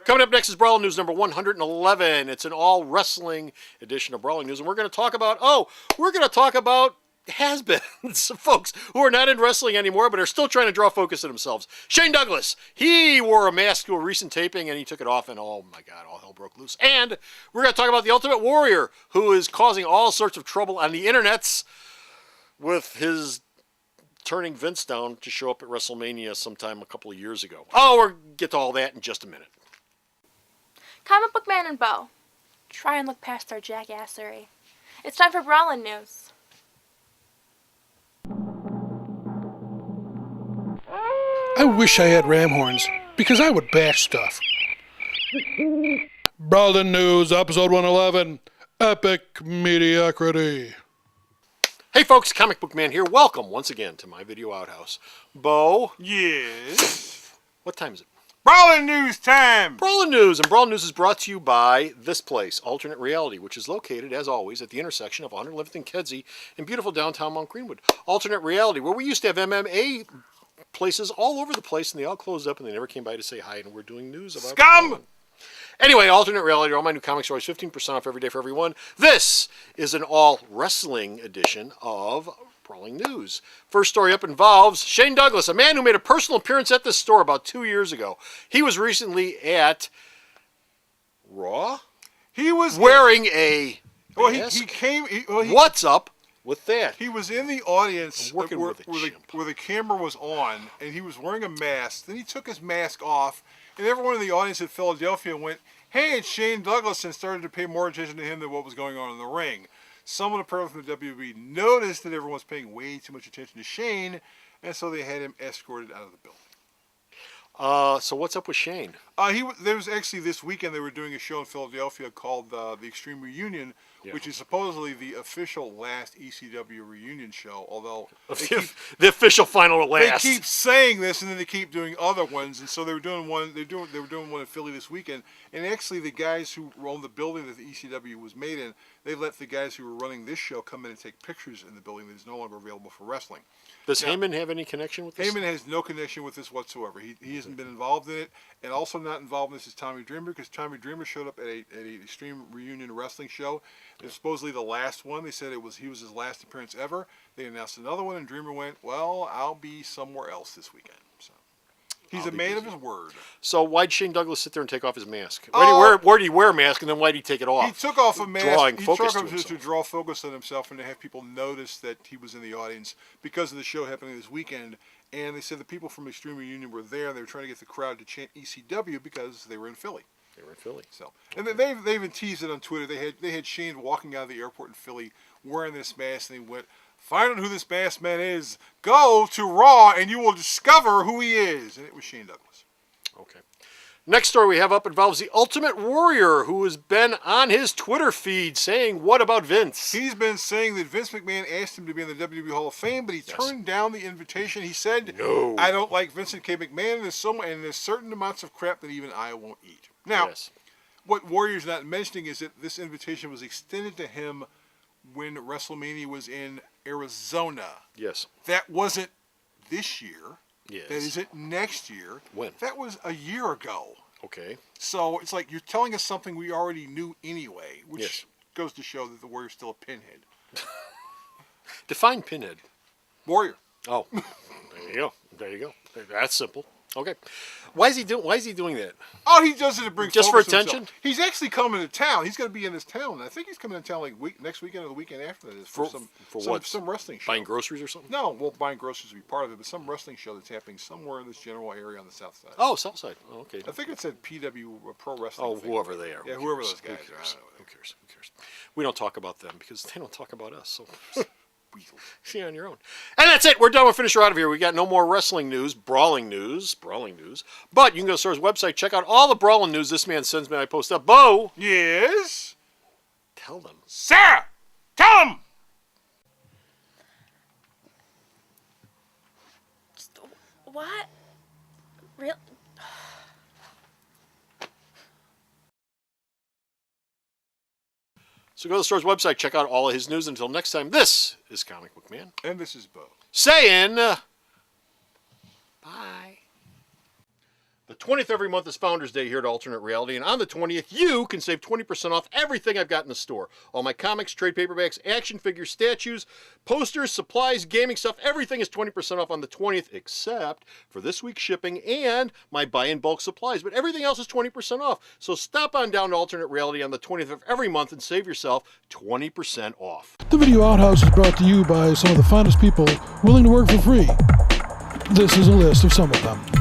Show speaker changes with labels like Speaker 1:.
Speaker 1: Coming up next is Brawlin News number 111. It's an all-wrestling edition of Brawling News, and we're going to talk about has-beens, folks who are not in wrestling anymore but are still trying to draw focus to themselves. Shane Douglas, he wore a mask to a recent taping, and he took it off, and oh my God, all hell broke loose. And we're going to talk about the Ultimate Warrior, who is causing all sorts of trouble on the internets with his turning Vince down to show up at WrestleMania sometime a couple of years ago. Oh, we'll get to all that in just a minute.
Speaker 2: Comic Book Man and Bo, try and look past our jackassery. It's time for Brawlin News.
Speaker 3: I wish I had ram horns, because I would bash stuff. Brawlin News, episode 111, Epic Mediocrity.
Speaker 1: Hey folks, Comic Book Man here. Welcome once again to my video outhouse. Bo?
Speaker 4: Yes?
Speaker 1: What time is it?
Speaker 4: Brawlin News time!
Speaker 1: Brawlin News, and Brawlin News is brought to you by this place, Alternate Reality, which is located, as always, at the intersection of 111th and Kedzie in beautiful downtown Mount Greenwood. Alternate Reality, where we used to have MMA places all over the place, and they all closed up, and they never came by to say hi, and we're doing news about
Speaker 4: Scum!
Speaker 1: Brawlin. Anyway, Alternate Reality, all my new comic stories, 15% off every day for everyone. This is an all-wrestling edition of Brawling News. First story up involves Shane Douglas, a man who made a personal appearance at this store about 2 years ago. He was recently at Raw.
Speaker 4: He was
Speaker 1: wearing a mask.
Speaker 4: He came.
Speaker 1: What's up with that?
Speaker 4: He was in the audience
Speaker 1: I'm working
Speaker 4: where
Speaker 1: with a chimp.
Speaker 4: the camera was on, and he was wearing a mask. Then he took his mask off, and everyone in the audience at Philadelphia went, "Hey, it's Shane Douglas," and started to pay more attention to him than what was going on in the ring. Someone apparently from the WWE noticed that everyone was paying way too much attention to Shane, and so they had him escorted out of the building.
Speaker 1: So what's up with Shane?
Speaker 4: There was actually this weekend they were doing a show in Philadelphia called the Extreme Reunion, which is supposedly the official last ECW reunion show. Although
Speaker 1: the official final last.
Speaker 4: They keep saying this, and then they keep doing other ones. And so they were doing one. They were doing one in Philly this weekend. And actually, the guys who own the building that the ECW was made in, they let the guys who were running this show come in and take pictures in the building that is no longer available for wrestling.
Speaker 1: Does Heyman have any connection with this?
Speaker 4: Heyman has no connection with this whatsoever. He hasn't been involved in it, and also not involved in this is Tommy Dreamer, because Tommy Dreamer showed up at an Extreme Reunion wrestling show. It was supposedly the last one. They said he was his last appearance ever. They announced another one, and Dreamer went, "Well, I'll be somewhere else this weekend." So he's a man of his word.
Speaker 1: So why'd Shane Douglas sit there and take off his mask? Where did he wear a mask, and then why'd he take it off?
Speaker 4: He took off a mask.
Speaker 1: Drawing
Speaker 4: he
Speaker 1: focus
Speaker 4: took
Speaker 1: to
Speaker 4: off to draw focus on himself and to have people notice that he was in the audience because of the show happening this weekend. And they said the people from Extreme Reunion were there. They were trying to get the crowd to chant ECW because they were in Philly.
Speaker 1: They were in Philly.
Speaker 4: So, and they even teased it on Twitter. They had Shane walking out of the airport in Philly wearing this mask, and he went, "Find out who this masked man is. Go to Raw, and you will discover who he is." And it was Shane Douglas.
Speaker 1: Okay. Next story we have up involves the Ultimate Warrior, who has been on his Twitter feed saying, "What about Vince?"
Speaker 4: He's been saying that Vince McMahon asked him to be in the WWE Hall of Fame, but he turned down the invitation. He said,
Speaker 1: "No,
Speaker 4: I don't like Vincent K. McMahon. There's certain amounts of crap that even I won't eat." Now, what Warrior's not mentioning is that this invitation was extended to him when WrestleMania was in Arizona.
Speaker 1: Yes.
Speaker 4: That wasn't this year.
Speaker 1: Yes.
Speaker 4: That isn't next year.
Speaker 1: When?
Speaker 4: That was a year ago.
Speaker 1: Okay.
Speaker 4: So it's like you're telling us something we already knew anyway, which goes to show that the Warrior's still a pinhead.
Speaker 1: Define pinhead.
Speaker 4: Warrior.
Speaker 1: Oh, there you go. There you go. That's simple. Okay. Why is he doing that?
Speaker 4: Oh, he does it to bring
Speaker 1: just for
Speaker 4: focus to
Speaker 1: attention.
Speaker 4: himself. He's actually coming to town. He's going to be in this town. I think he's coming to town like next weekend or the weekend after that. For some wrestling show.
Speaker 1: Buying groceries or something?
Speaker 4: No, well, buying groceries will be part of it, but some wrestling show that's happening somewhere in this general area on the south side.
Speaker 1: Oh, south side. Oh, okay.
Speaker 4: I think it said PW Pro Wrestling.
Speaker 1: Oh, whoever they are.
Speaker 4: Yeah, whoever those guys are.
Speaker 1: Who cares? Who cares? We don't talk about them because they don't talk about us. So. See on your own. And that's it. We're done. We'll finish her out of here. We got no more wrestling news, brawling news. But you can go to the store's website, check out all the brawling news this man sends me. I post up. Bo.
Speaker 4: Yes?
Speaker 1: Tell them.
Speaker 4: Sarah! Tell them!
Speaker 2: What? Real?
Speaker 1: So go to the store's website, check out all of his news. Until next time, this is Comic Book Man.
Speaker 4: And this is Bo.
Speaker 1: Saying, bye. The 20th every month is Founders Day here at Alternate Reality, and on the 20th, you can save 20% off everything I've got in the store. All my comics, trade paperbacks, action figures, statues, posters, supplies, gaming stuff, everything is 20% off on the 20th, except for this week's shipping and my buy-in-bulk supplies, but everything else is 20% off. So stop on down to Alternate Reality on the 20th of every month and save yourself 20% off.
Speaker 3: The Video Outhouse is brought to you by some of the finest people willing to work for free. This is a list of some of them.